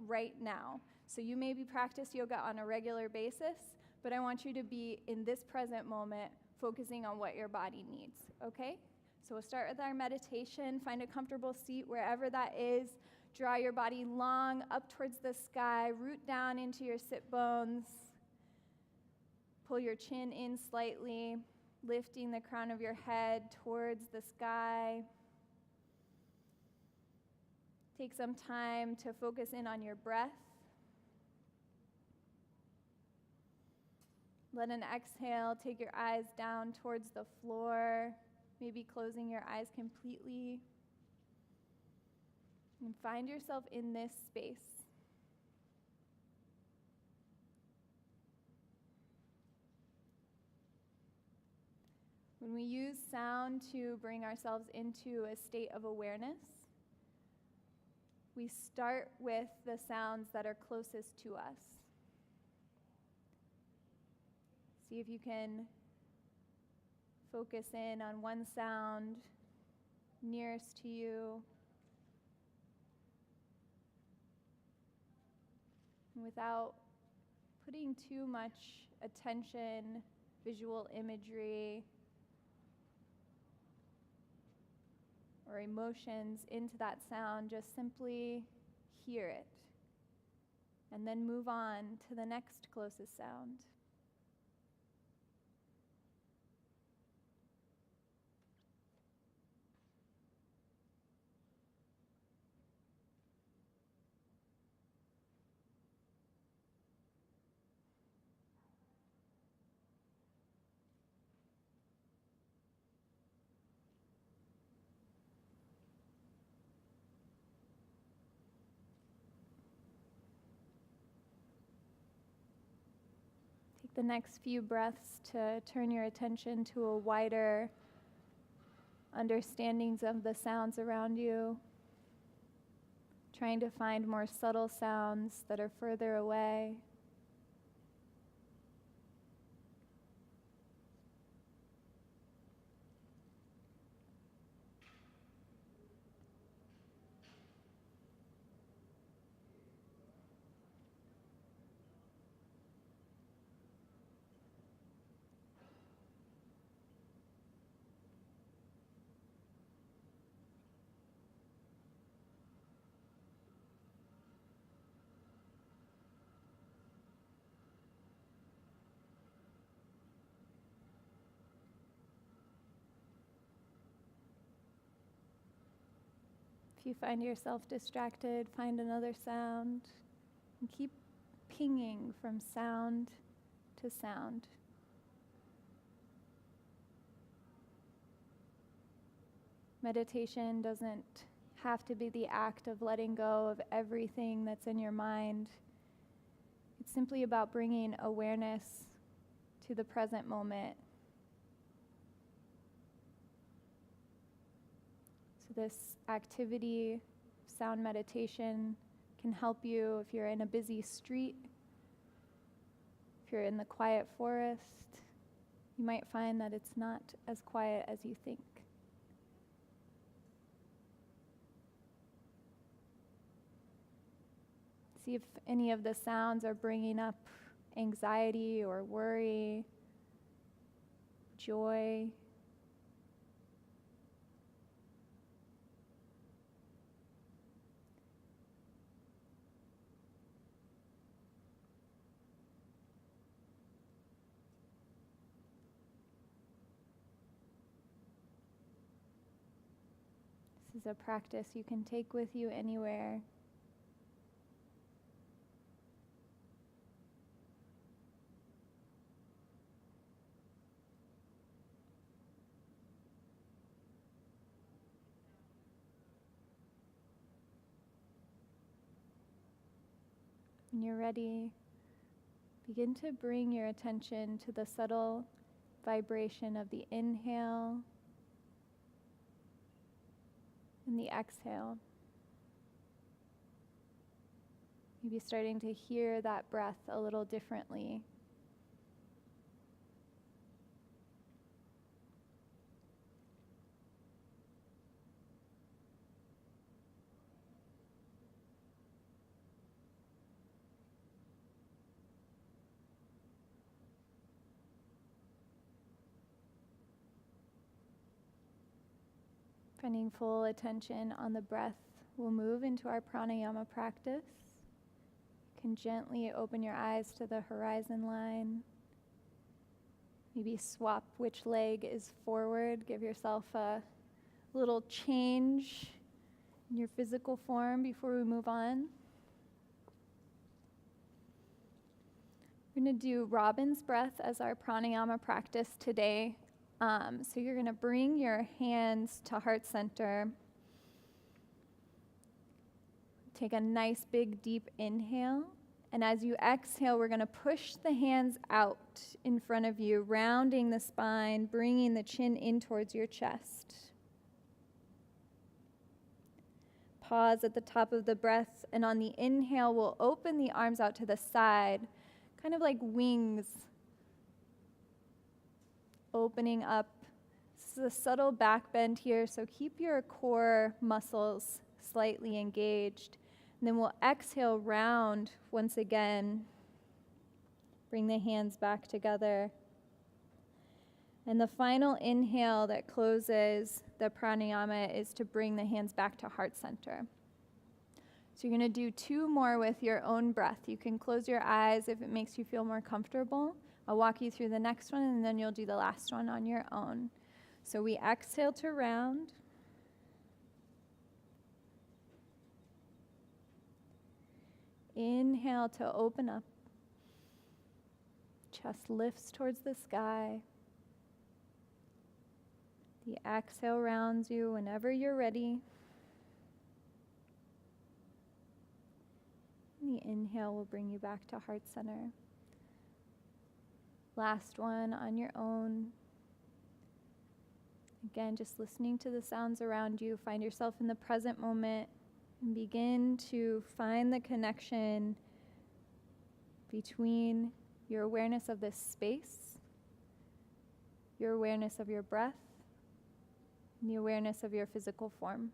right now. So you maybe practice yoga on a regular basis, but I want you to be in this present moment, focusing on what your body needs, okay? So we'll start with our meditation. Find a comfortable seat wherever that is. Draw your body long up towards the sky. Root down into your sit bones. Pull your chin in slightly, lifting the crown of your head towards the sky. Take some time to focus in on your breath. Let an exhale take your eyes down towards the floor, maybe closing your eyes completely. And find yourself in this space. When we use sound to bring ourselves into a state of awareness, we start with the sounds that are closest to us. See if you can focus in on one sound nearest to you. And without putting too much attention, visual imagery, or emotions into that sound, just simply hear it. And then move on to the next closest sound. Take the next few breaths to turn your attention to a wider understandings of the sounds around you, trying to find more subtle sounds that are further away. If you find yourself distracted, find another sound and keep pinging from sound to sound. Meditation doesn't have to be the act of letting go of everything that's in your mind. It's simply about bringing awareness to the present moment. So this activity, sound meditation, can help you if you're in a busy street, if you're in the quiet forest. You might find that it's not as quiet as you think. See if any of the sounds are bringing up anxiety or worry, joy. This is a practice you can take with you anywhere. When you're ready, begin to bring your attention to the subtle vibration of the inhale and the exhale. Maybe starting to hear that breath a little differently. Finding full attention on the breath, we'll move into our pranayama practice. You can gently open your eyes to the horizon line. Maybe swap which leg is forward. Give yourself a little change in your physical form before we move on. We're going to do Robin's breath as our pranayama practice today. So you're going to bring your hands to heart center. Take a nice big deep inhale. And as you exhale, we're going to push the hands out in front of you, rounding the spine, bringing the chin in towards your chest. Pause at the top of the breath, and on the inhale, we'll open the arms out to the side, kind of like wings, opening up. This is a subtle back bend here, so keep your core muscles slightly engaged. And then we'll exhale, round once again. Bring the hands back together. And the final inhale that closes the pranayama is to bring the hands back to heart center. So you're going to do 2 more with your own breath. You can close your eyes if it makes you feel more comfortable. I'll walk you through the next one, and then you'll do the last one on your own. So we exhale to round. Inhale to open up. Chest lifts towards the sky. The exhale rounds you whenever you're ready. The inhale will bring you back to heart center. Last one on your own. Again, just listening to the sounds around you. Find yourself in the present moment and begin to find the connection between your awareness of this space, your awareness of your breath, and the awareness of your physical form.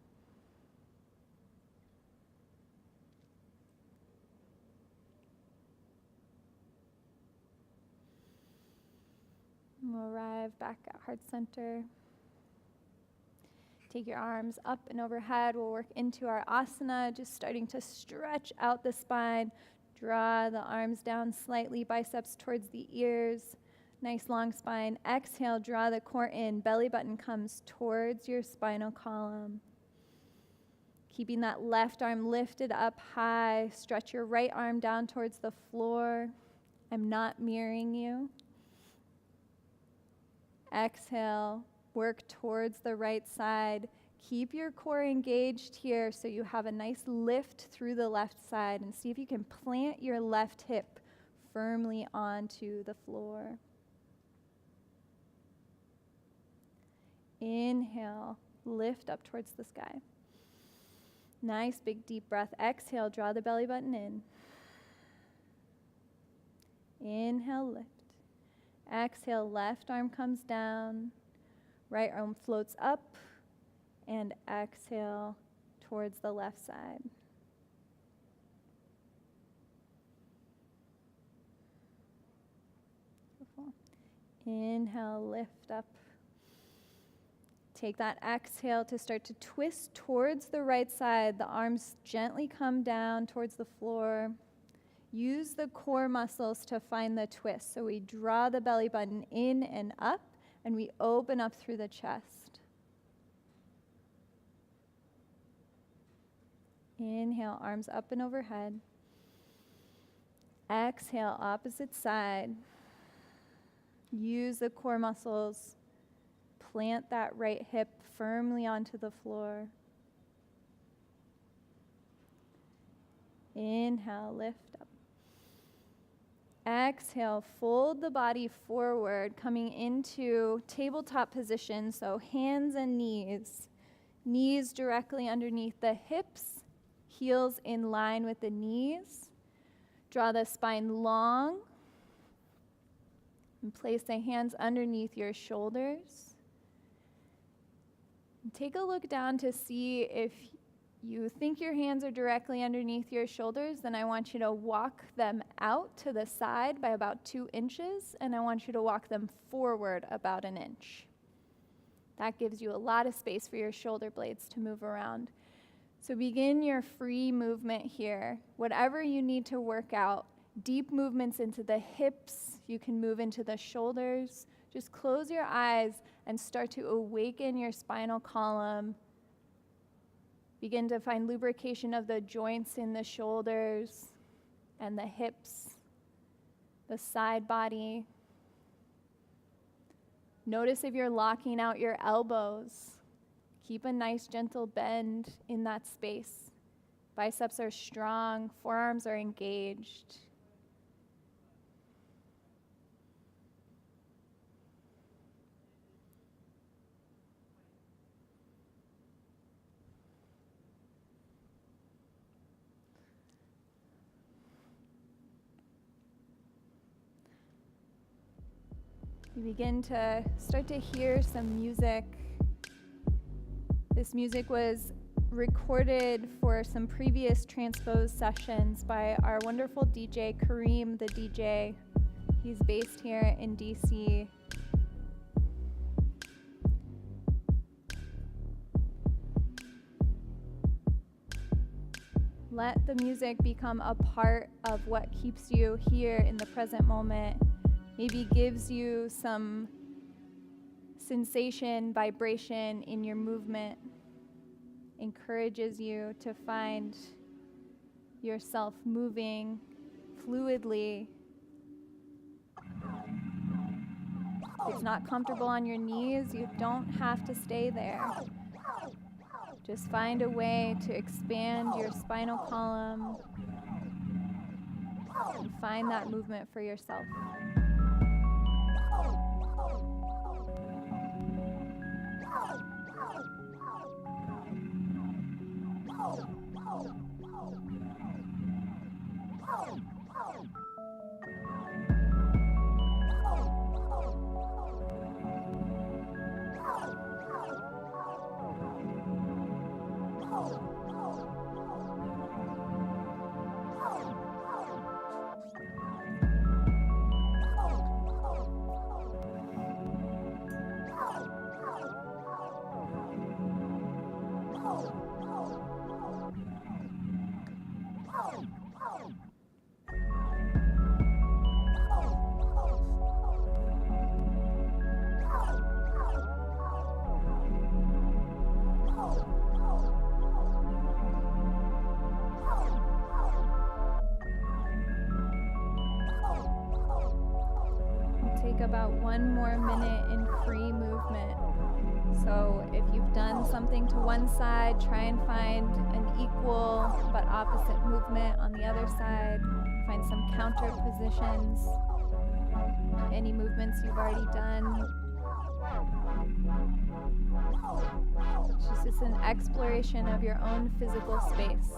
We'll arrive back at heart center. Take your arms up and overhead. We'll work into our asana, just starting to stretch out the spine. Draw the arms down slightly, biceps towards the ears. Nice long spine. Exhale, draw the core in. Belly button comes towards your spinal column. Keeping that left arm lifted up high. Stretch your right arm down towards the floor. I'm not mirroring you. Exhale, work towards the right side. Keep your core engaged here so you have a nice lift through the left side, and see if you can plant your left hip firmly onto the floor. Inhale, lift up towards the sky. Nice big deep breath. Exhale, draw the belly button in. Inhale, lift. Exhale, left arm comes down, right arm floats up, and exhale towards the left side. Beautiful. Inhale, lift up. Take that exhale to start to twist towards the right side. The arms gently come down towards the floor. Use the core muscles to find the twist. So we draw the belly button in and up, and we open up through the chest. Inhale, arms up and overhead. Exhale, opposite side. Use the core muscles. Plant that right hip firmly onto the floor. Inhale, lift up. Exhale, fold the body forward, coming into tabletop position, so hands and knees. Knees directly underneath the hips, heels in line with the knees. Draw the spine long, and place the hands underneath your shoulders. And take a look down to see if you think your hands are directly underneath your shoulders. Then I want you to walk them out to the side by about 2 inches, and I want you to walk them forward about 1 inch. That gives you a lot of space for your shoulder blades to move around. So begin your free movement here. Whatever you need to work out, deep movements into the hips, you can move into the shoulders. Just close your eyes and start to awaken your spinal column. Begin to find lubrication of the joints in the shoulders and the hips, the side body. Notice if you're locking out your elbows. Keep a nice gentle bend in that space. Biceps are strong, forearms are engaged. You begin to start to hear some music. This music was recorded for some previous transposed sessions by our wonderful DJ, Kareem the DJ. He's based here in DC. Let the music become a part of what keeps you here in the present moment. Maybe gives you some sensation, vibration in your movement, encourages you to find yourself moving fluidly. If it's not comfortable on your knees, you don't have to stay there. Just find a way to expand your spinal column and find that movement for yourself. About 1 more minute in free movement. So if you've done something to one side, try and find an equal but opposite movement on the other side. Find some counter positions. Any movements you've already done. It's just an exploration of your own physical space.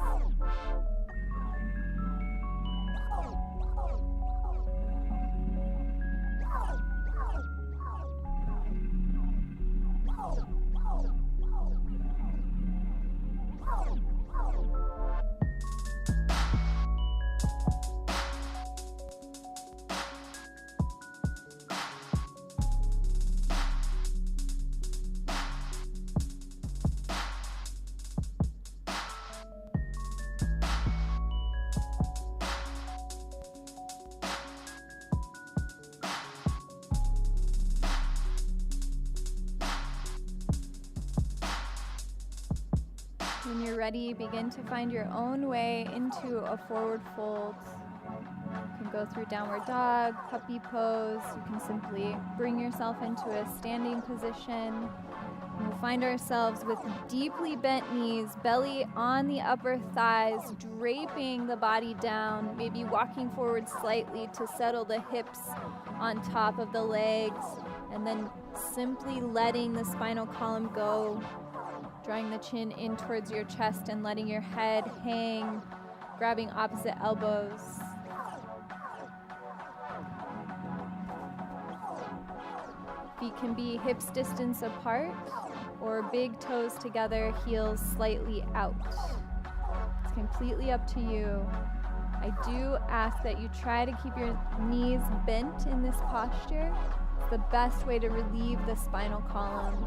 When you're ready, begin to find your own way into a forward fold. You can go through downward dog, puppy pose. You can simply bring yourself into a standing position. We'll find ourselves with deeply bent knees, belly on the upper thighs, draping the body down, maybe walking forward slightly to settle the hips on top of the legs, and then simply letting the spinal column go. Drawing the chin in towards your chest and letting your head hang, grabbing opposite elbows. Feet can be hips distance apart or big toes together, heels slightly out. It's completely up to you. I do ask that you try to keep your knees bent in this posture. It's the best way to relieve the spinal column.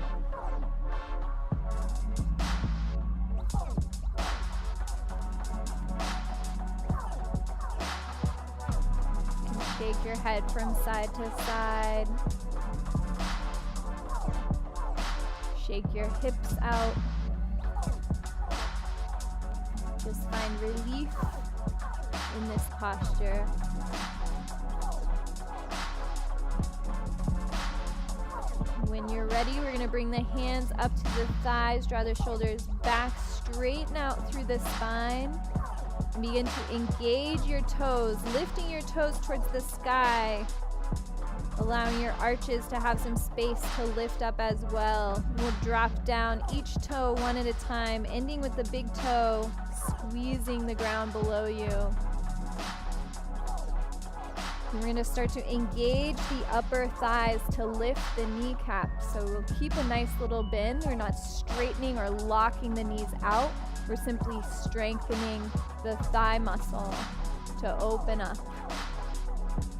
Shake your head from side to side. Shake your hips out. Just find relief in this posture. When you're ready, we're going to bring the hands up to the thighs, draw the shoulders back, straighten out through the spine, and begin to engage your toes, lifting your toes towards the sky, allowing your arches to have some space to lift up as well. We'll drop down each toe one at a time, ending with the big toe, squeezing the ground below you. We're going to start to engage the upper thighs to lift the kneecaps. So we'll keep a nice little bend. We're not straightening or locking the knees out. We're simply strengthening the thigh muscle to open up.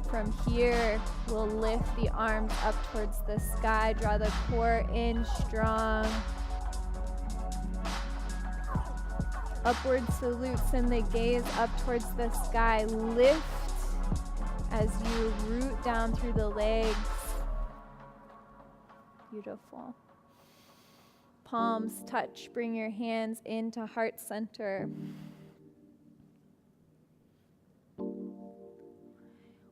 From here, we'll lift the arms up towards the sky. Draw the core in strong. Upward salute, send the gaze up towards the sky. Lift as you root down through the legs. Beautiful. Palms touch, bring your hands into heart center.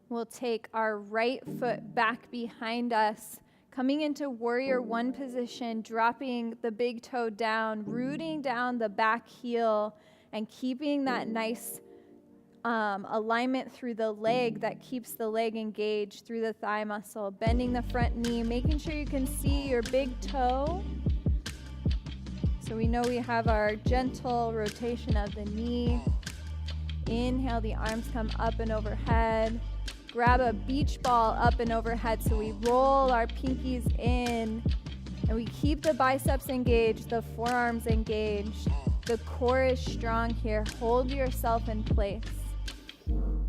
We'll take our right foot back behind us, coming into warrior one position, dropping the big toe down, rooting down the back heel, and keeping that nice alignment through the leg that keeps the leg engaged through the thigh muscle. Bending the front knee, making sure you can see your big toe. So we know we have our gentle rotation of the knee. Inhale, the arms come up and overhead. Grab a beach ball up and overhead, so we roll our pinkies in, and we keep the biceps engaged, the forearms engaged. The core is strong here. Hold yourself in place. You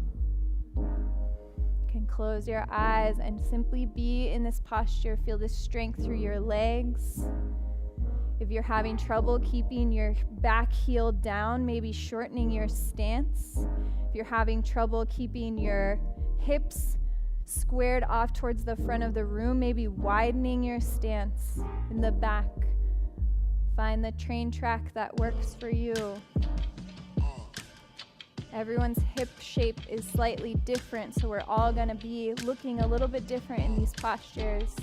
can close your eyes and simply be in this posture. Feel the strength through your legs. If you're having trouble keeping your back heel down, maybe shortening your stance. If you're having trouble keeping your hips squared off towards the front of the room, maybe widening your stance in the back. Find the train track that works for you. Everyone's hip shape is slightly different, so we're all going to be looking a little bit different in these postures.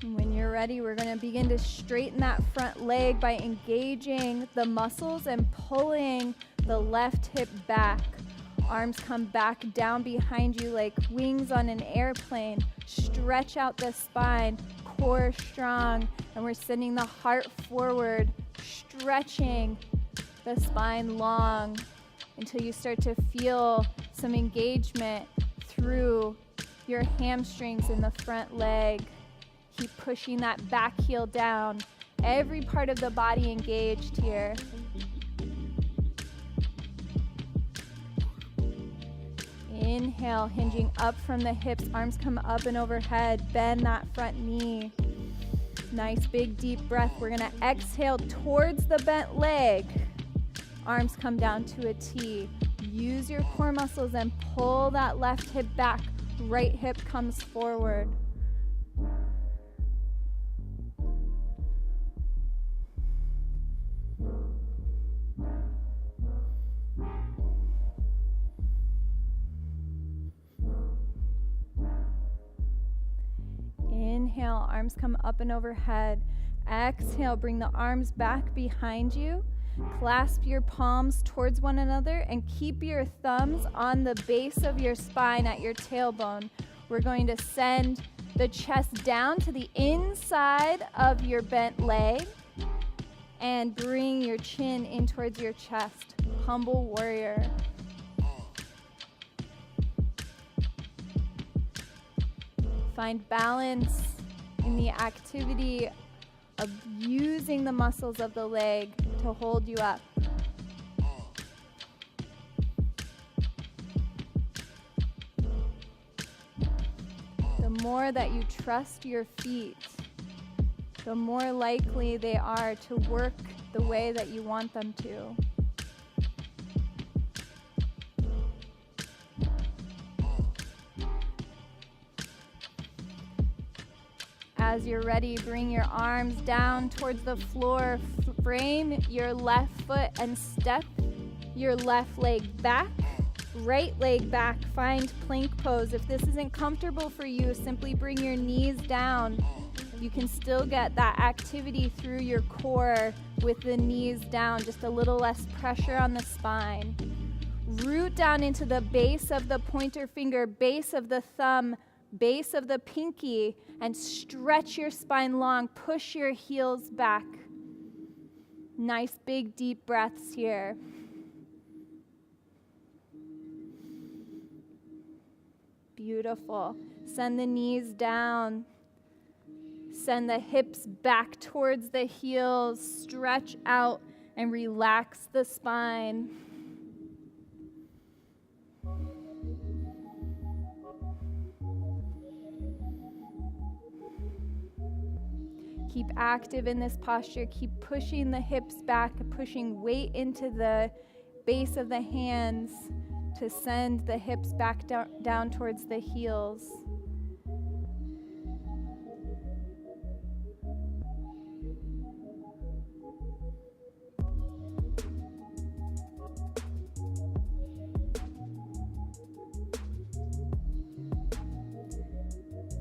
When you're ready, we're going to begin to straighten that front leg by engaging the muscles and pulling the left hip back. Arms come back down behind you like wings on an airplane. Stretch out the spine, core strong, and we're sending the heart forward, stretching the spine long until you start to feel some engagement through your hamstrings in the front leg. Keep pushing that back heel down. Every part of the body engaged here. Inhale, hinging up from the hips, arms come up and overhead, bend that front knee. Nice big deep breath. We're gonna exhale towards the bent leg. Arms come down to a T. Use your core muscles and pull that left hip back. Right hip comes forward. Inhale, arms come up and overhead. Exhale, bring the arms back behind you. Clasp your palms towards one another and keep your thumbs on the base of your spine at your tailbone. We're going to send the chest down to the inside of your bent leg and bring your chin in towards your chest. Humble warrior. Find balance in the activity of using the muscles of the leg to hold you up. The more that you trust your feet, the more likely they are to work the way that you want them to. As you're ready, bring your arms down towards the floor. Frame your left foot and step your left leg back, right leg back. Find plank pose. If this isn't comfortable for you, simply bring your knees down. You can still get that activity through your core with the knees down, just a little less pressure on the spine. Root down into the base of the pointer finger, base of the thumb, base of the pinky, and stretch your spine long. Push your heels back. Nice big deep breaths here. Beautiful. Send the knees down. Send the hips back towards the heels. Stretch out and relax the spine. Keep active in this posture. Keep pushing the hips back, pushing weight into the base of the hands to send the hips back down towards the heels.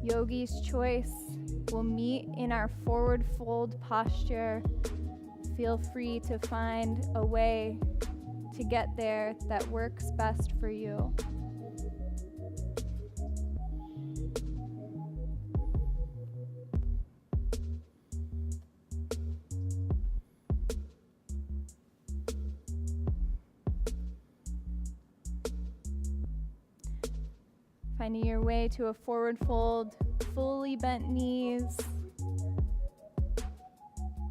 Yogi's Choice will meet in our forward fold posture. Feel free to find a way to get there that works best for you. Finding your way to a forward fold, fully bent knees,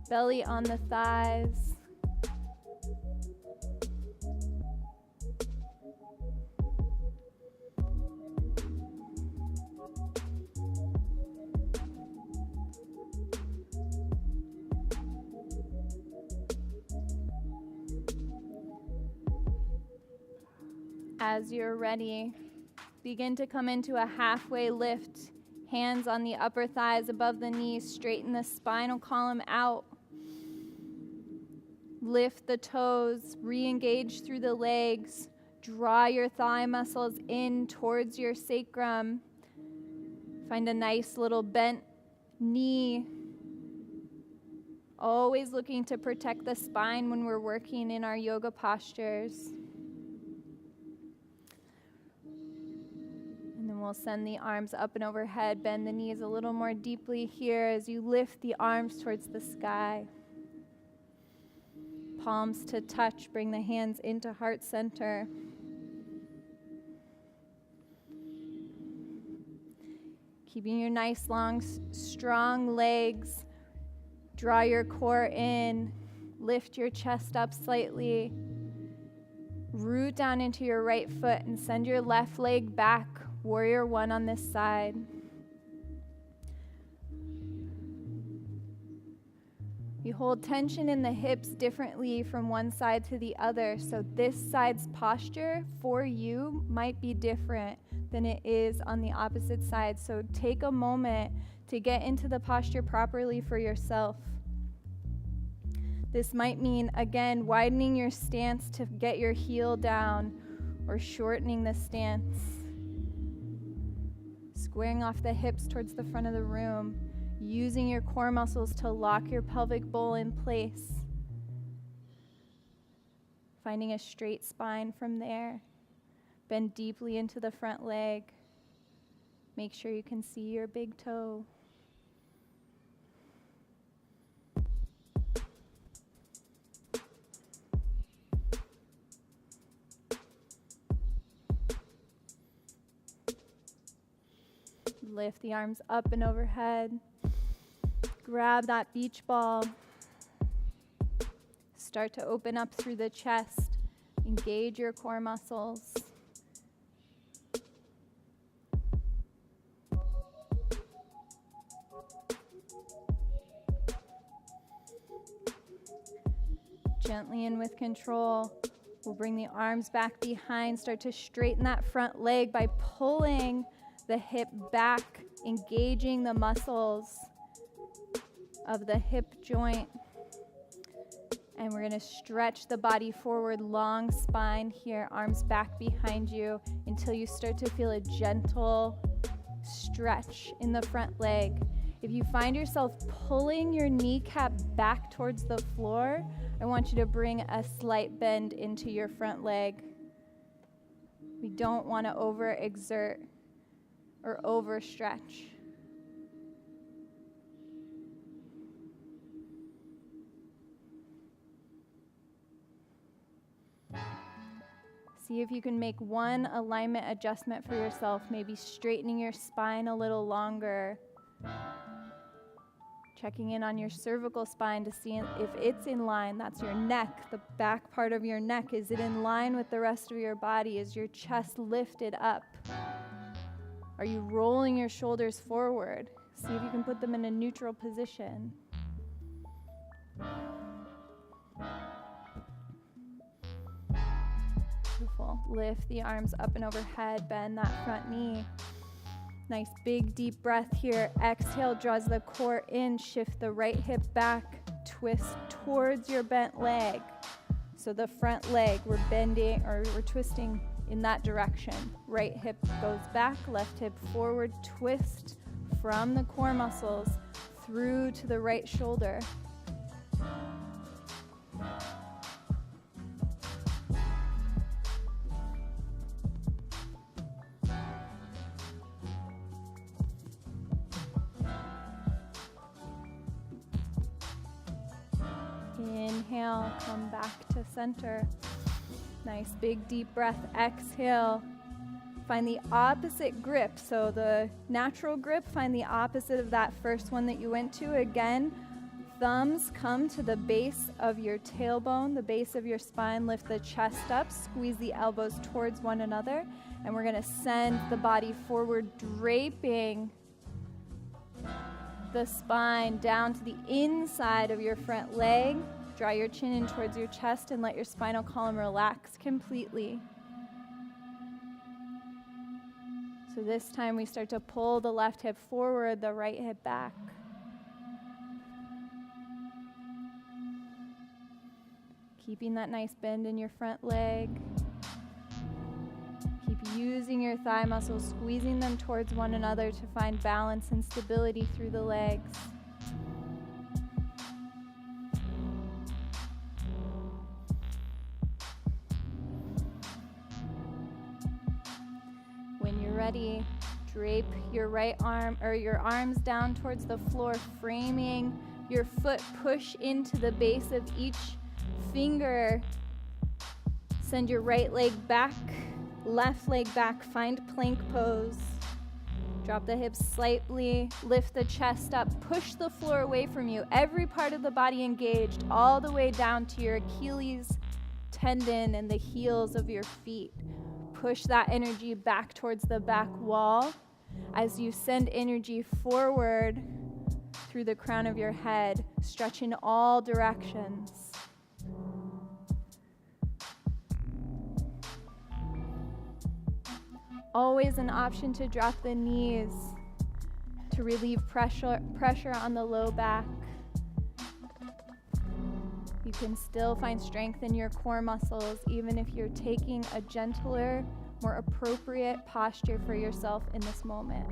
belly on the thighs. As you're ready, begin to come into a halfway lift. Hands on the upper thighs above the knees. Straighten the spinal column out. Lift the toes. Re-engage through the legs. Draw your thigh muscles in towards your sacrum. Find a nice little bent knee. Always looking to protect the spine when we're working in our yoga postures. And then we'll send the arms up and overhead. Bend the knees a little more deeply here as you lift the arms towards the sky. Palms to touch. Bring the hands into heart center. Keeping your nice, long, strong legs. Draw your core in. Lift your chest up slightly. Root down into your right foot and send your left leg back. Warrior one on this side. You hold tension in the hips differently from one side to the other, so this side's posture for you might be different than it is on the opposite side. So take a moment to get into the posture properly for yourself. This might mean, again, widening your stance to get your heel down or shortening the stance. Squaring off the hips towards the front of the room, using your core muscles to lock your pelvic bowl in place. Finding a straight spine from there. Bend deeply into the front leg. Make sure you can see your big toe. Lift the arms up and overhead. Grab that beach ball. Start to open up through the chest. Engage your core muscles. Gently and with control. We'll bring the arms back behind. Start to straighten that front leg by pulling the hip back, engaging the muscles of the hip joint. And we're going to stretch the body forward, long spine here, arms back behind you until you start to feel a gentle stretch in the front leg. If you find yourself pulling your kneecap back towards the floor, I want you to bring a slight bend into your front leg. We don't want to overexert or overstretch. See if you can make one alignment adjustment for yourself, maybe straightening your spine a little longer. Checking in on your cervical spine to see if it's in line. That's your neck, the back part of your neck. Is it in line with the rest of your body? Is your chest lifted up? Are you rolling your shoulders forward? See if you can put them in a neutral position. Beautiful. Lift the arms up and overhead. Bend that front knee. Nice big deep breath here. Exhale, draws the core in. Shift the right hip back. Twist towards your bent leg. So the front leg, we're bending or we're twisting in that direction. Right hip goes back, left hip forward. Twist from the core muscles through to the right shoulder. Inhale, come back to center. Nice big deep breath. Exhale. Find the opposite grip. So the natural grip, find the opposite of that first one that you went to. Again, thumbs come to the base of your tailbone, the base of your spine. Lift the chest up, squeeze the elbows towards one another. And we're going to send the body forward, draping the spine down to the inside of your front leg. Draw your chin in towards your chest and let your spinal column relax completely. So this time we start to pull the left hip forward, the right hip back. Keeping that nice bend in your front leg. Keep using your thigh muscles, squeezing them towards one another to find balance and stability through the legs. When you're ready, drape your right arm or your arms down towards the floor, framing your foot. Push into the base of each finger. Send your right leg back, left leg back. Find plank pose. Drop the hips slightly, lift the chest up, push the floor away from you. Every part of the body engaged, all the way down to your Achilles tendon and the heels of your feet. Push that energy back towards the back wall as you send energy forward through the crown of your head, stretch in all directions. Always an option to drop the knees to relieve pressure on the low back. You can still find strength in your core muscles even if you're taking a gentler, more appropriate posture for yourself in this moment.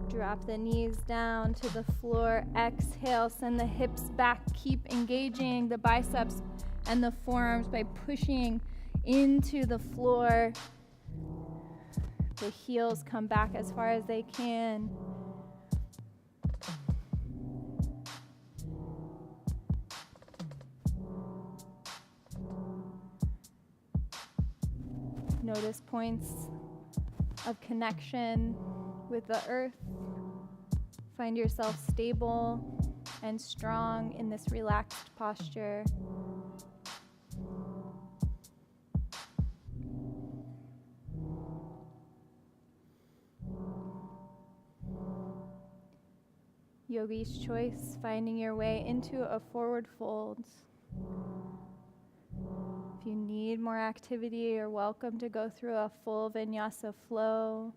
Drop the knees down to the floor. Exhale, send the hips back. Keep engaging the biceps and the forearms by pushing into the floor. The heels come back as far as they can. Notice points of connection with the earth. Find yourself stable and strong in this relaxed posture. Yogi's choice, finding your way into a forward fold. If you need more activity, you're welcome to go through a full vinyasa flow.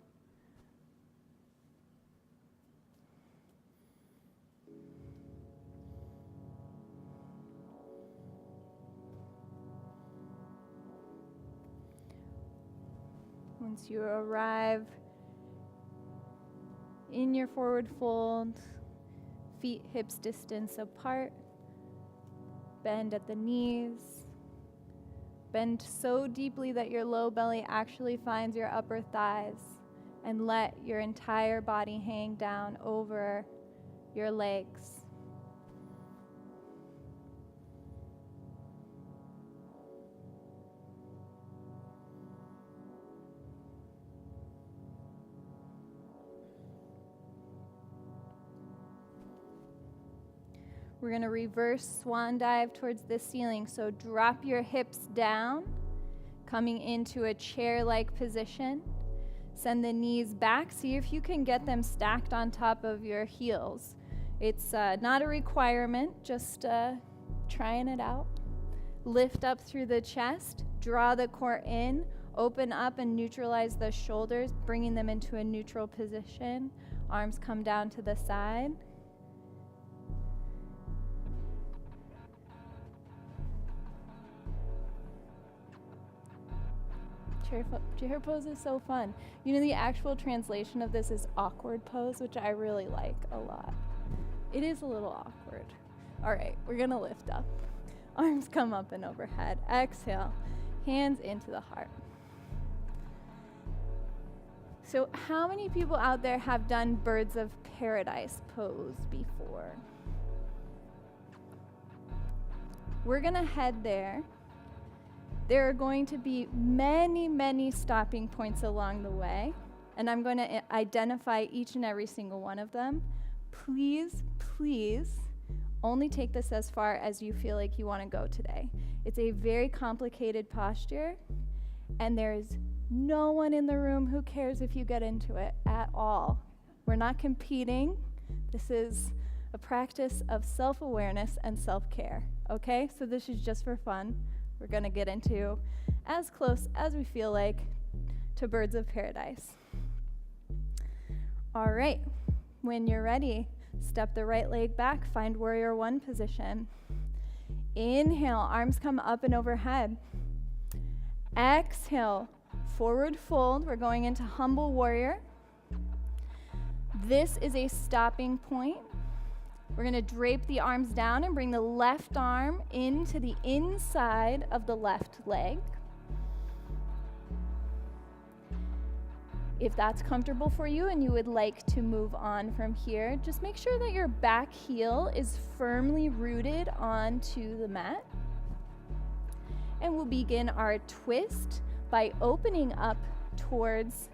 Once you arrive in your forward fold, feet hips distance apart, bend at the knees, bend so deeply that your low belly actually finds your upper thighs, and let your entire body hang down over your legs. We're going to reverse swan dive towards the ceiling. So drop your hips down, coming into a chair-like position. Send the knees back. See if you can get them stacked on top of your heels. It's not a requirement, just trying it out. Lift up through the chest, draw the core in, open up and neutralize the shoulders, bringing them into a neutral position. Arms come down to the side. Chair pose is so fun. You know, the actual translation of this is awkward pose, which I really like a lot. It is a little awkward. All right, we're gonna lift up. Arms come up and overhead. Exhale, hands into the heart. So how many people out there have done birds of paradise pose before? We're gonna head there. There are going to be many, many stopping points along the way, and I'm going to identify each and every single one of them. Please, please, only take this as far as you feel like you want to go today. It's a very complicated posture, and there's no one in the room who cares if you get into it at all. We're not competing. This is a practice of self-awareness and self-care, okay? So this is just for fun. We're going to get into as close as we feel like to birds of paradise. All right, when you're ready, step the right leg back, find warrior one position. Inhale, arms come up and overhead. Exhale, forward fold. We're going into humble warrior. This is a stopping point. We're going to drape the arms down and bring the left arm into the inside of the left leg. If that's comfortable for you and you would like to move on from here, just make sure that your back heel is firmly rooted onto the mat. And we'll begin our twist by opening up towards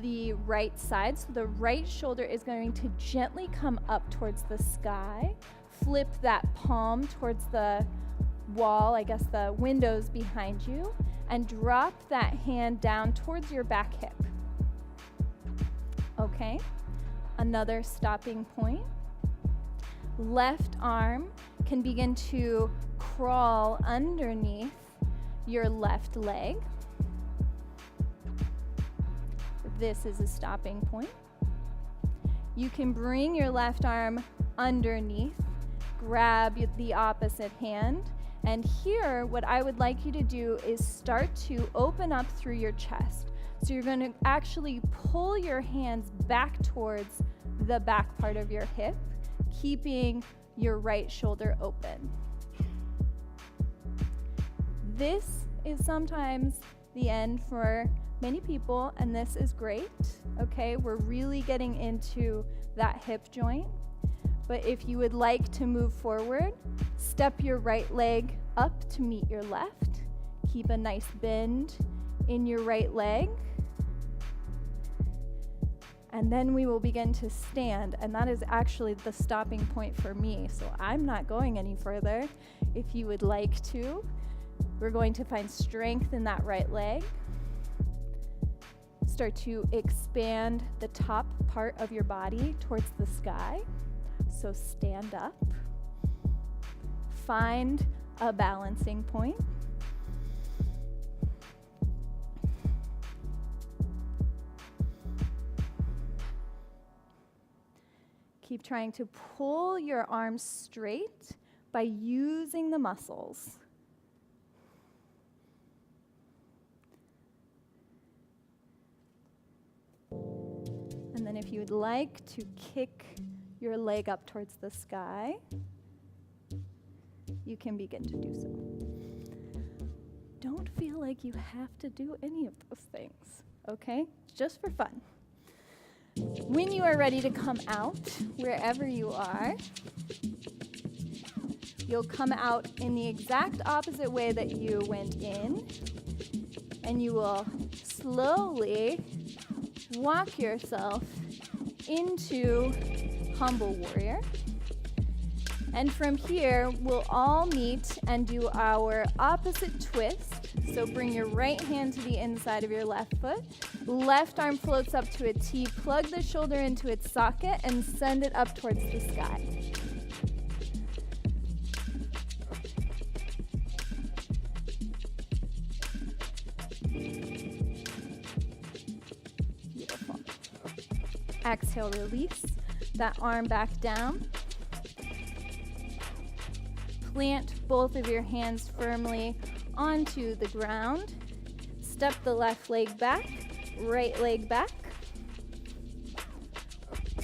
the right side. So the right shoulder is going to gently come up towards the sky. Flip that palm towards the wall, I guess the windows behind you, and drop that hand down towards your back hip. Okay, another stopping point. Left arm can begin to crawl underneath your left leg. This is a stopping point. You can bring your left arm underneath, grab the opposite hand, and here what I would like you to do is start to open up through your chest. So you're going to actually pull your hands back towards the back part of your hip, keeping your right shoulder open. This is sometimes the end for many people, and this is great, okay? We're really getting into that hip joint. But if you would like to move forward, step your right leg up to meet your left. Keep a nice bend in your right leg. And then we will begin to stand, and that is actually the stopping point for me, so I'm not going any further. If you would like to, we're going to find strength in that right leg. Start to expand the top part of your body towards the sky. So stand up. Find a balancing point. Keep trying to pull your arms straight by using the muscles. And then if you would like to kick your leg up towards the sky, you can begin to do so. Don't feel like you have to do any of those things, okay? Just for fun. When you are ready to come out, wherever you are, you'll come out in the exact opposite way that you went in, and you will slowly walk yourself into Humble Warrior. And from here, we'll all meet and do our opposite twist. So bring your right hand to the inside of your left foot. Left arm floats up to a T. Plug the shoulder into its socket and send it up towards the sky. Beautiful. Exhale, release that arm back down. Plant both of your hands firmly onto the ground. Step the left leg back, right leg back.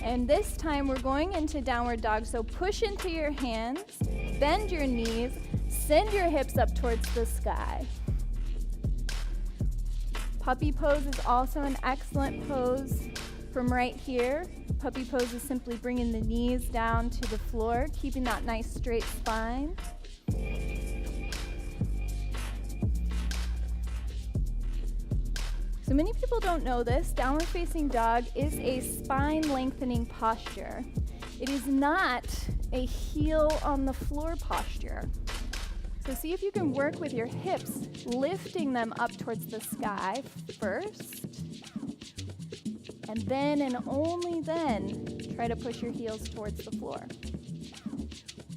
And this time we're going into downward dog. So push into your hands, bend your knees, send your hips up towards the sky. Puppy pose is also an excellent pose from right here. Puppy pose is simply bringing the knees down to the floor, keeping that nice straight spine. So many people don't know this. Downward facing dog is a spine lengthening posture. It is not a heel on the floor posture. So see if you can work with your hips, lifting them up towards the sky first. And then and only then, try to push your heels towards the floor.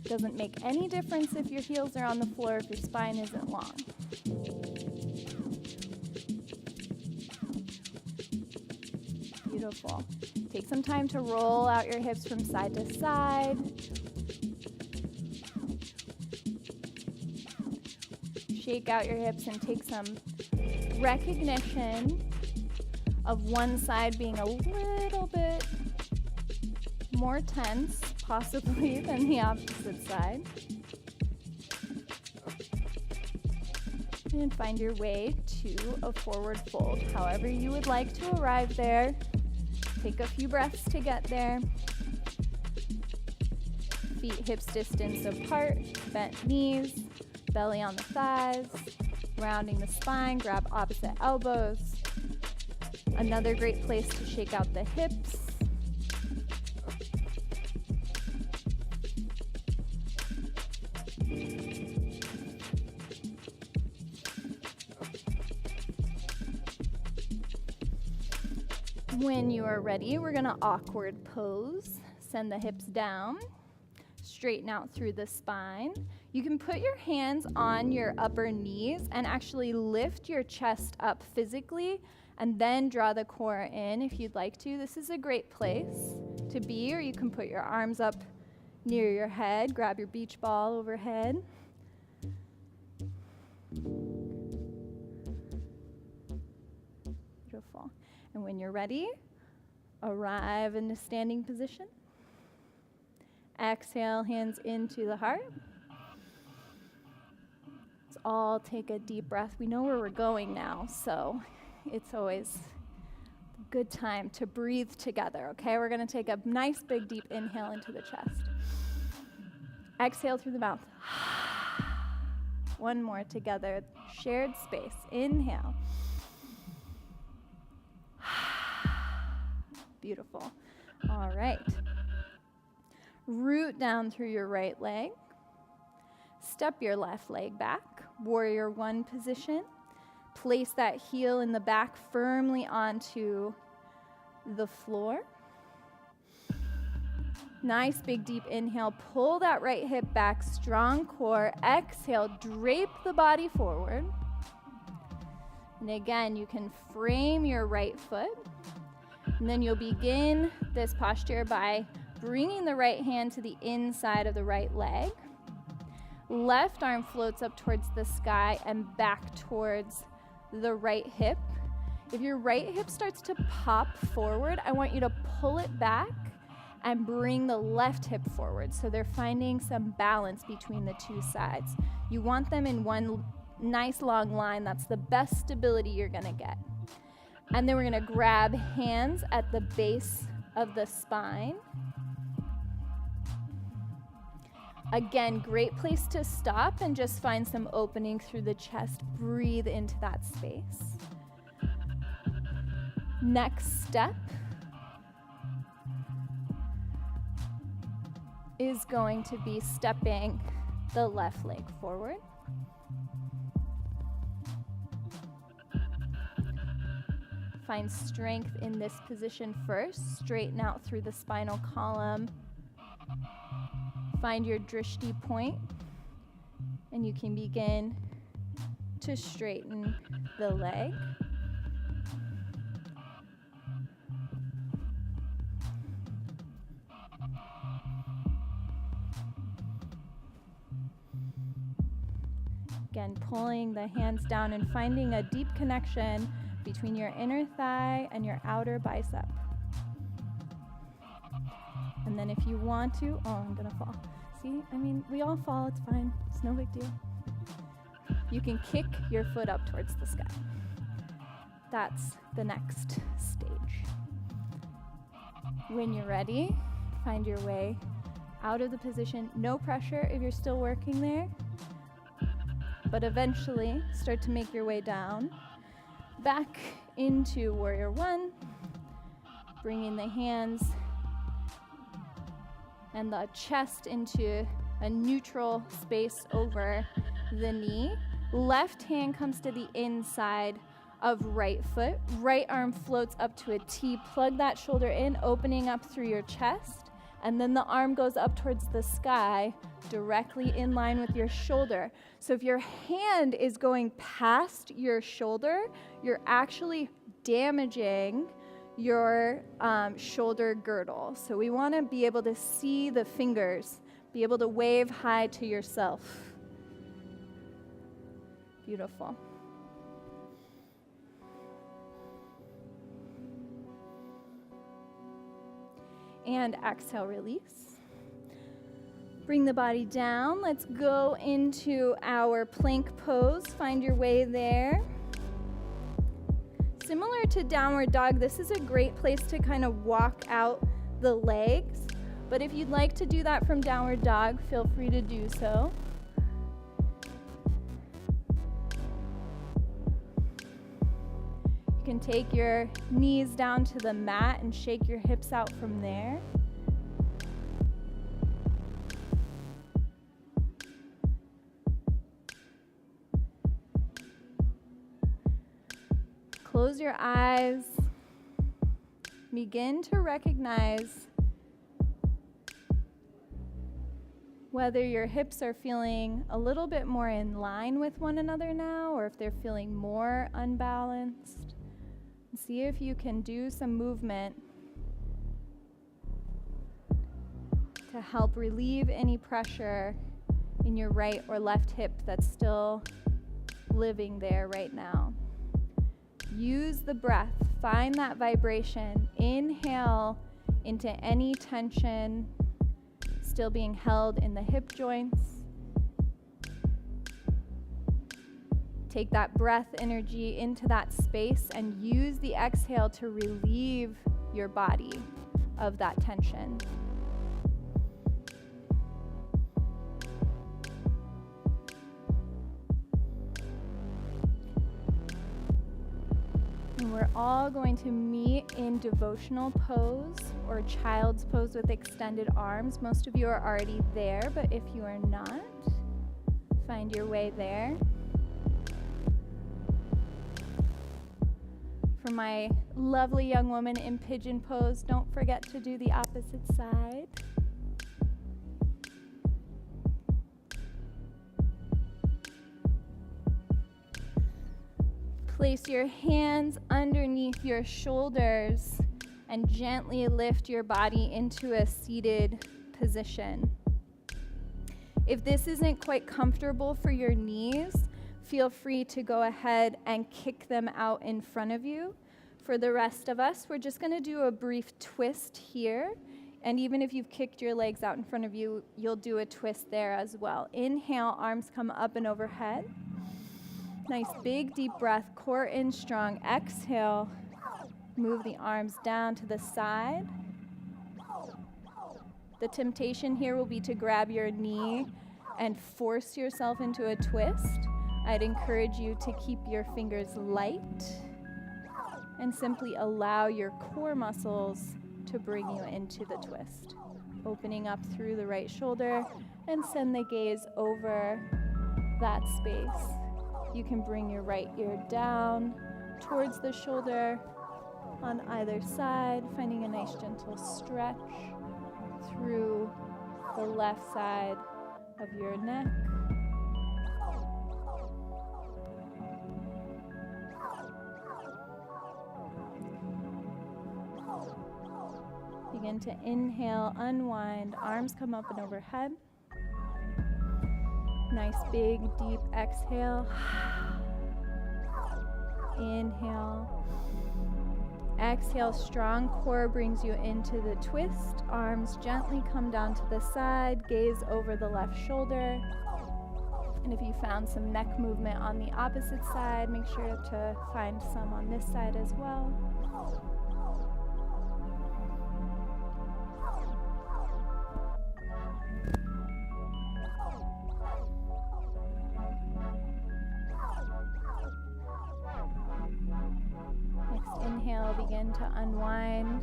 Doesn't make any difference if your heels are on the floor if your spine isn't long. Beautiful. Take some time to roll out your hips from side to side. Shake out your hips and take some recognition of one side being a little bit more tense, possibly, than the opposite side. And find your way to a forward fold. However you would like to arrive there. Take a few breaths to get there. Feet hips distance apart, bent knees, belly on the thighs, rounding the spine, grab opposite elbows. Another great place to shake out the hips. When you are ready, we're going to awkward pose. Send the hips down, straighten out through the spine. You can put your hands on your upper knees and actually lift your chest up physically and then draw the core in if you'd like to. This is a great place to be, or you can put your arms up near your head, grab your beach ball overhead. Beautiful. And when you're ready, arrive in a standing position. Exhale, hands into the heart. Let's all take a deep breath. We know where we're going now, so it's always a good time to breathe together, okay? We're going to take a nice big deep inhale into the chest. Exhale through the mouth. One more together. Shared space. Inhale. Beautiful. All right. Root down through your right leg. Step your left leg back. Warrior one position. Place that heel in the back firmly onto the floor. Nice big deep inhale, pull that right hip back, strong core. Exhale, drape the body forward. And again, you can frame your right foot. And then you'll begin this posture by bringing the right hand to the inside of the right leg. Left arm floats up towards the sky and back towards the right hip. If your right hip starts to pop forward, I want you to pull it back and bring the left hip forward. So they're finding some balance between the two sides. You want them in one nice long line. That's the best stability you're gonna get. And then we're gonna grab hands at the base of the spine. Again, great place to stop and just find some opening through the chest. Breathe into that space. Next step is going to be stepping the left leg forward. Find strength in this position first. Straighten out through the spinal column. Find your drishti point, and you can begin to straighten the leg. Again, pulling the hands down and finding a deep connection between your inner thigh and your outer bicep. And then if you want to, I'm gonna fall. See, we all fall, it's fine. It's no big deal. You can kick your foot up towards the sky. That's the next stage. When you're ready, find your way out of the position. No pressure if you're still working there, but eventually start to make your way down, back into warrior one, bringing the hands and the chest into a neutral space over the knee. Left hand comes to the inside of right foot. Right arm floats up to a T. Plug that shoulder in, opening up through your chest. And then the arm goes up towards the sky, directly in line with your shoulder. So if your hand is going past your shoulder, you're actually damaging your shoulder girdle. So we want to be able to see the fingers, be able to wave high to yourself. Beautiful. And exhale, release. Bring the body down. Let's go into our plank pose. Find your way there. Similar to downward dog, this is a great place to kind of walk out the legs. But if you'd like to do that from downward dog, feel free to do so. You can take your knees down to the mat and shake your hips out from there. Close your eyes. Begin to recognize whether your hips are feeling a little bit more in line with one another now, or if they're feeling more unbalanced. See if you can do some movement to help relieve any pressure in your right or left hip that's still living there right now. Use the breath. Find that vibration. Inhale into any tension still being held in the hip joints. Take that breath energy into that space and use the exhale to relieve your body of that tension. And we're all going to meet in devotional pose or child's pose with extended arms. Most of you are already there, but if you are not, find your way there. For my lovely young woman in pigeon pose, don't forget to do the opposite side. Place your hands underneath your shoulders and gently lift your body into a seated position. If this isn't quite comfortable for your knees, feel free to go ahead and kick them out in front of you. For the rest of us, we're just going to do a brief twist here. And even if you've kicked your legs out in front of you, you'll do a twist there as well. Inhale, arms come up and overhead. Nice big deep breath, core in strong. Exhale, move the arms down to the side. The temptation here will be to grab your knee and force yourself into a twist. I'd encourage you to keep your fingers light and simply allow your core muscles to bring you into the twist. Opening up through the right shoulder and send the gaze over that space. You can bring your right ear down towards the shoulder on either side, finding a nice gentle stretch through the left side of your neck. Begin to inhale, unwind, arms come up and overhead. Nice big deep exhale. Inhale. Exhale, strong core brings you into the twist. Arms gently come down to the side, gaze over the left shoulder. And if you found some neck movement on the opposite side, make sure to find some on this side as well. Inhale, begin to unwind,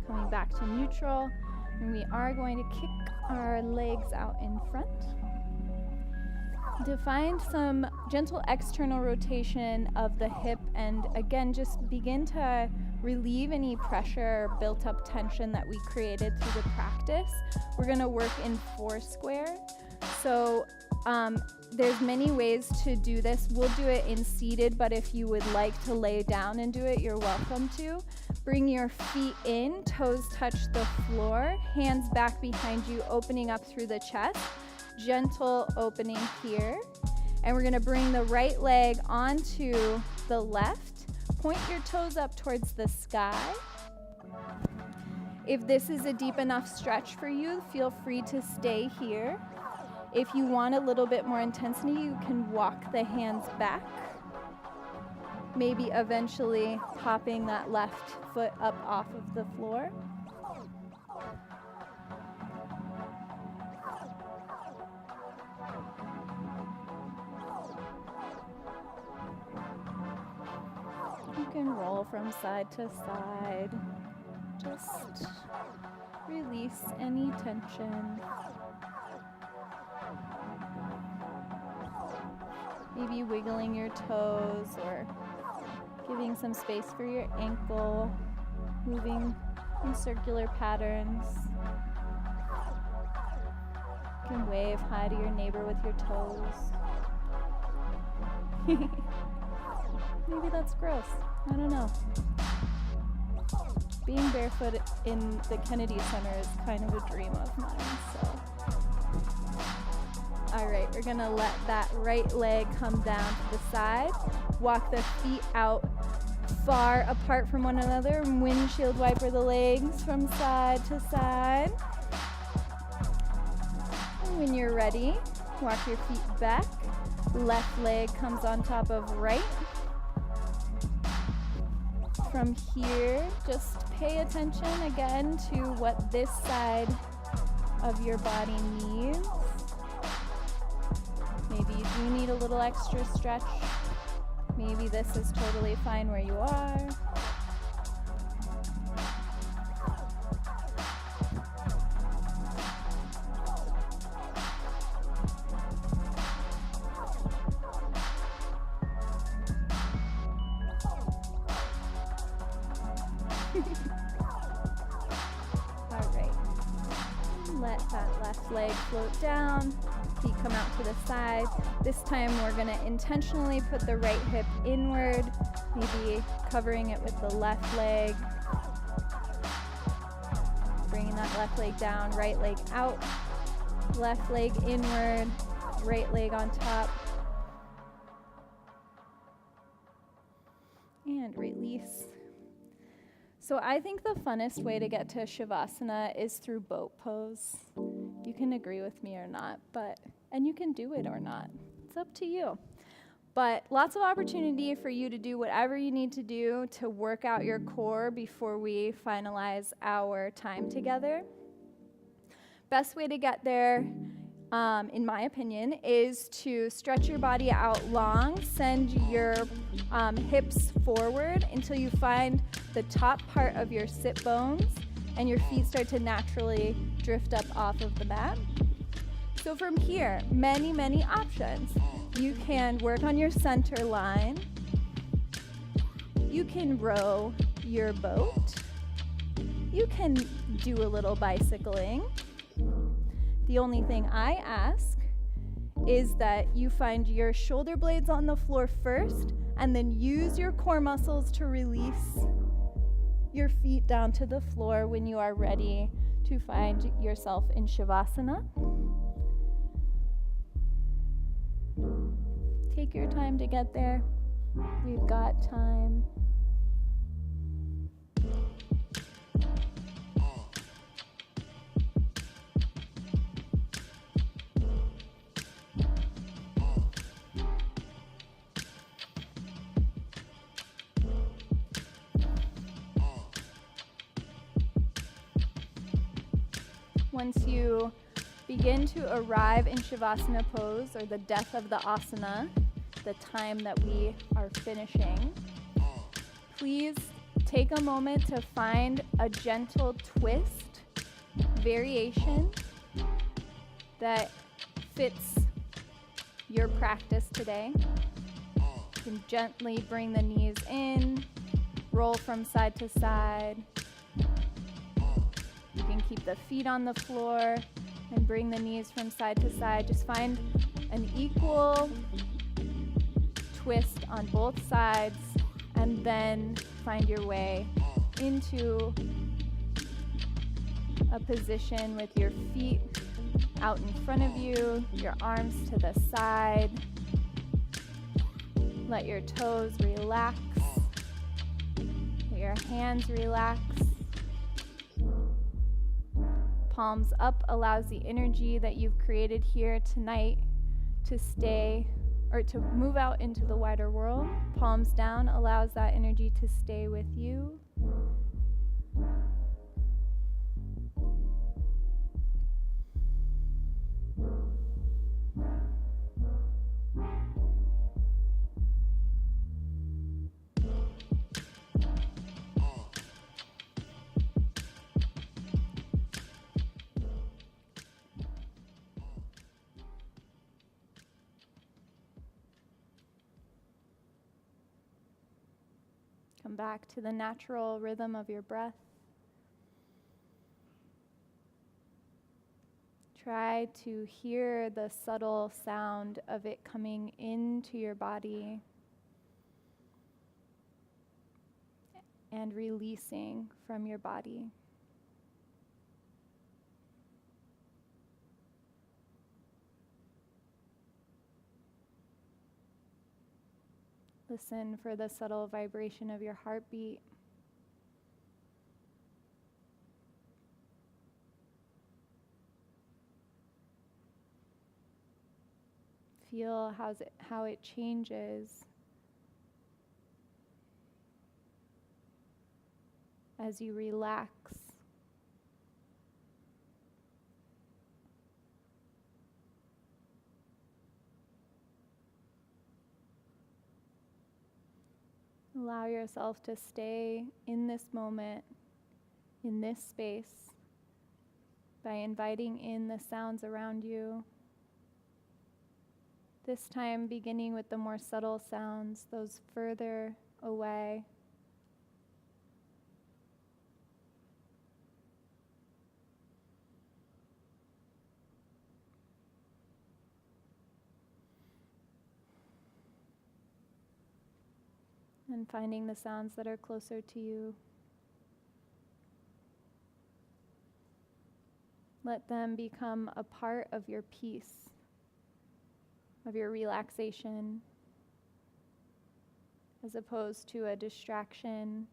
coming back to neutral, and we are going to kick our legs out in front. To find some gentle external rotation of the hip, and again, just begin to relieve any pressure or built up tension that we created through the practice. We're going to work in 4 square. So there's many ways to do this. We'll do it in seated, but if you would like to lay down and do it, you're welcome to. Bring your feet in, toes touch the floor, hands back behind you, opening up through the chest. Gentle opening here. And we're going to bring the right leg onto the left. Point your toes up towards the sky. If this is a deep enough stretch for you, feel free to stay here. If you want a little bit more intensity, you can walk the hands back. Maybe eventually popping that left foot up off of the floor. You can roll from side to side. Just release any tension. Maybe wiggling your toes or giving some space for your ankle, moving in circular patterns. You can wave hi to your neighbor with your toes. Maybe that's gross. I don't know. Being barefoot in the Kennedy Center is kind of a dream of mine, so. All right, we're gonna let that right leg come down to the side. Walk the feet out far apart from one another. Windshield wiper the legs from side to side. And when you're ready, walk your feet back. Left leg comes on top of right. From here, just pay attention again to what this side of your body needs. Maybe you do need a little extra stretch. Maybe this is totally fine where you are. All right. Let that left leg float down. Feet come out to the side. This time we're going to intentionally put the right hip inward, maybe covering it with the left leg. Bringing that left leg down, right leg out, left leg inward, right leg on top. And release. So I think the funnest way to get to Shavasana is through boat pose. You can agree with me or not, and you can do it or not. It's up to you. But lots of opportunity for you to do whatever you need to do to work out your core before we finalize our time together. Best way to get there, in my opinion, is to stretch your body out long. Send your hips forward until you find the top part of your sit bones and your feet start to naturally drift up off of the mat. So from here, many, many options. You can work on your center line. You can row your boat. You can do a little bicycling. The only thing I ask is that you find your shoulder blades on the floor first and then use your core muscles to release your feet down to the floor when you are ready to find yourself in Shavasana. Take your time to get there. We've got time. Once you begin to arrive in Shavasana pose, or the death of the asana, the time that we are finishing, please take a moment to find a gentle twist, variation that fits your practice today. You can gently bring the knees in, roll from side to side. You can keep the feet on the floor and bring the knees from side to side. Just find an equal twist on both sides and then find your way into a position with your feet out in front of you, your arms to the side. Let your toes relax. Let your hands relax. Palms up allows the energy that you've created here tonight to stay or to move out into the wider world. Palms down allows that energy to stay with you. Come back to the natural rhythm of your breath. Try to hear the subtle sound of it coming into your body and releasing from your body. Listen for the subtle vibration of your heartbeat. Feel how it changes as you relax. Allow yourself to stay in this moment, in this space, by inviting in the sounds around you. This time beginning with the more subtle sounds, those further away. And finding the sounds that are closer to you. Let them become a part of your peace, of your relaxation, as opposed to a distraction.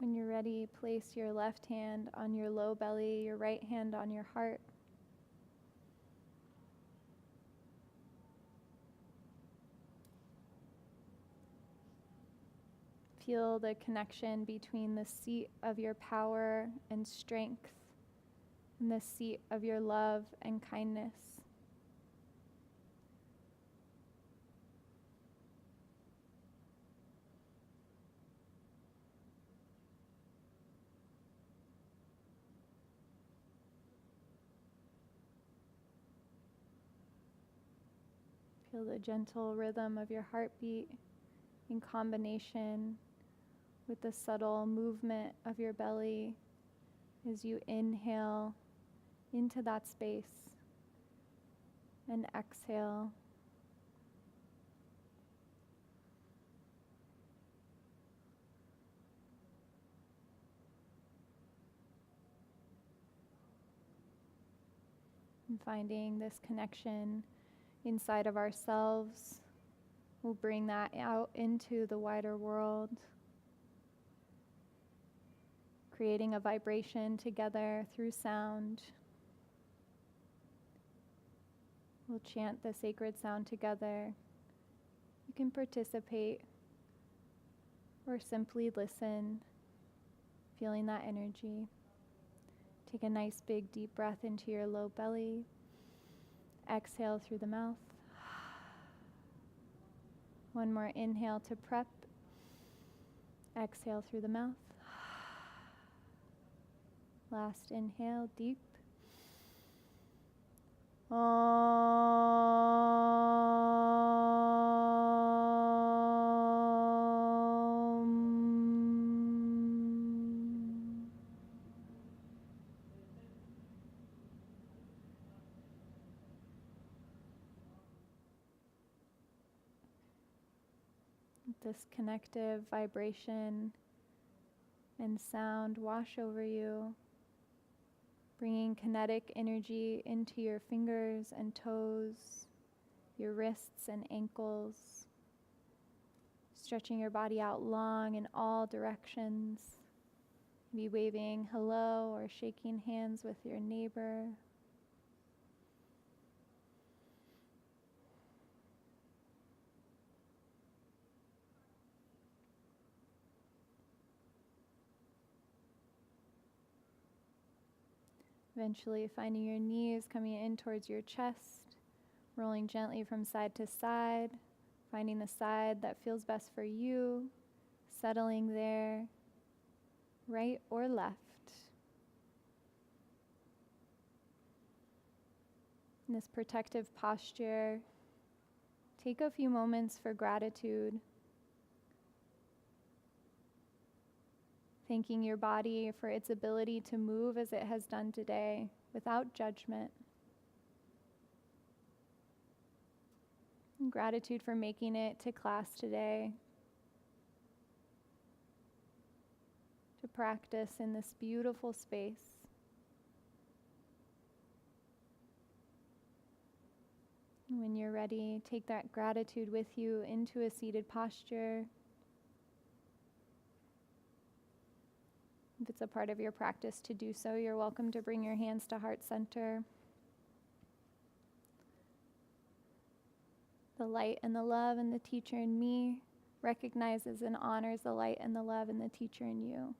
When you're ready, place your left hand on your low belly, your right hand on your heart. Feel the connection between the seat of your power and strength and the seat of your love and kindness. Feel the gentle rhythm of your heartbeat in combination with the subtle movement of your belly as you inhale into that space and exhale. And finding this connection inside of ourselves, we'll bring that out into the wider world, creating a vibration together through sound. We'll chant the sacred sound together. You can participate or simply listen, feeling that energy. Take a nice big deep breath into your low belly. Exhale through the mouth. One more inhale to prep. Exhale through the mouth. Last inhale, deep. This connective vibration and sound wash over you, bringing kinetic energy into your fingers and toes, your wrists and ankles, stretching your body out long in all directions. Maybe waving hello or shaking hands with your neighbor. Eventually finding your knees coming in towards your chest, rolling gently from side to side, finding the side that feels best for you, settling there, right or left. In this protective posture, take a few moments for gratitude. Thanking your body for its ability to move as it has done today without judgment. And gratitude for making it to class today, to practice in this beautiful space. And when you're ready, take that gratitude with you into a seated posture. If it's a part of your practice to do so, you're welcome to bring your hands to heart center. the light and the love in the teacher in me recognizes and honors the light and the love in the teacher in you.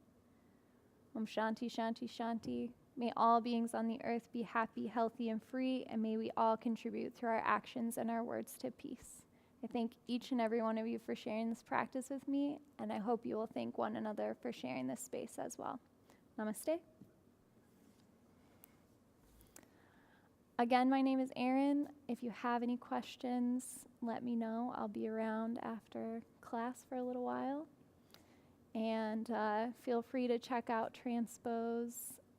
Om Shanti, Shanti, Shanti. May all beings on the earth be happy, healthy, and free, and may we all contribute through our actions and our words to peace. I thank each and every one of you for sharing this practice with me, and I hope you will thank one another for sharing this space as well. Namaste. Again, my name is Erin. If you have any questions, let me know. I'll be around after class for a little while. And feel free to check out Transpose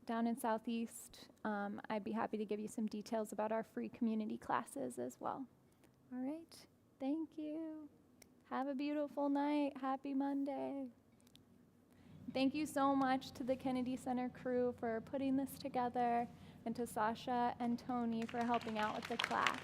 down in Southeast. I'd be happy to give you some details about our free community classes as well. All right. Thank you. Have a beautiful night. Happy Monday. Thank you so much to the Kennedy Center crew for putting this together, and to Sasha and Tony for helping out with the class.